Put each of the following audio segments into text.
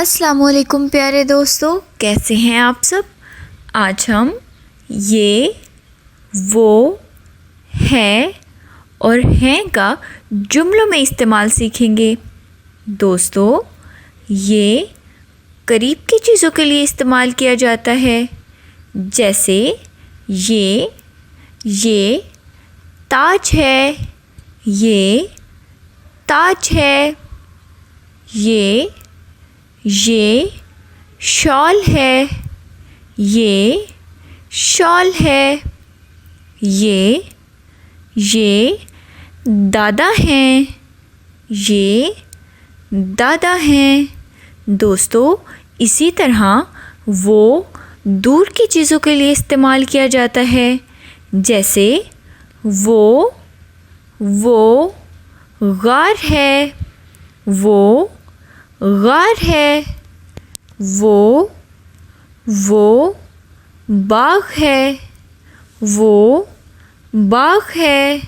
السلام علیکم پیارے دوستو، کیسے ہیں آپ سب؟ آج ہم یہ، وہ، ہے اور ہیں کا جملوں میں استعمال سیکھیں گے۔ دوستو، یہ قریب کی چیزوں کے لیے استعمال کیا جاتا ہے، جیسے یہ تاج ہے، یہ تاج ہے، یہ شال ہے، یہ شال ہے، یہ دادا ہیں، یہ دادا ہیں۔ دوستو، اسی طرح وہ دور کی چیزوں کے لیے استعمال کیا جاتا ہے، جیسے وہ غار ہے، وہ غار ہے، وہ باغ ہے، وہ باغ ہے،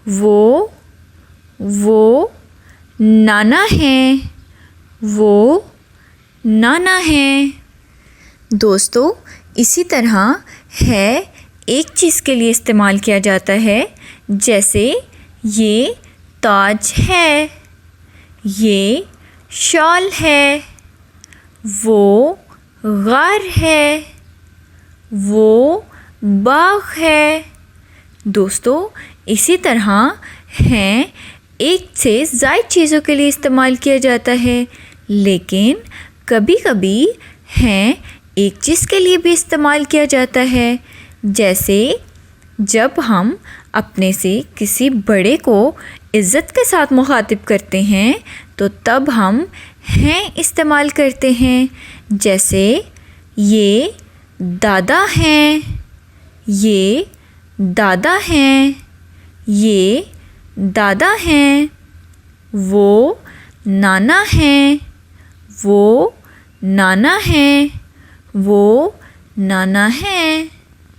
وہ نانا ہے، وہ نانا ہے۔ دوستو، اسی طرح ہے ایک چیز کے لیے استعمال کیا جاتا ہے، جیسے یہ تاج ہے، یہ شال ہے، وہ غار ہے، وہ باغ ہے۔ دوستو، اسی طرح ہیں ایک سے زائد چیزوں کے لیے استعمال کیا جاتا ہے، لیکن کبھی کبھی ہیں ایک چیز کے لیے بھی استعمال کیا جاتا ہے، جیسے جب ہم اپنے سے کسی بڑے کو عزت کے ساتھ مخاطب کرتے ہیں تو تب ہم ہیں استعمال کرتے ہیں، جیسے یہ دادا ہیں، یہ دادا ہیں، یہ دادا ہیں، وہ نانا ہیں، وہ نانا ہیں، وہ نانا ہیں۔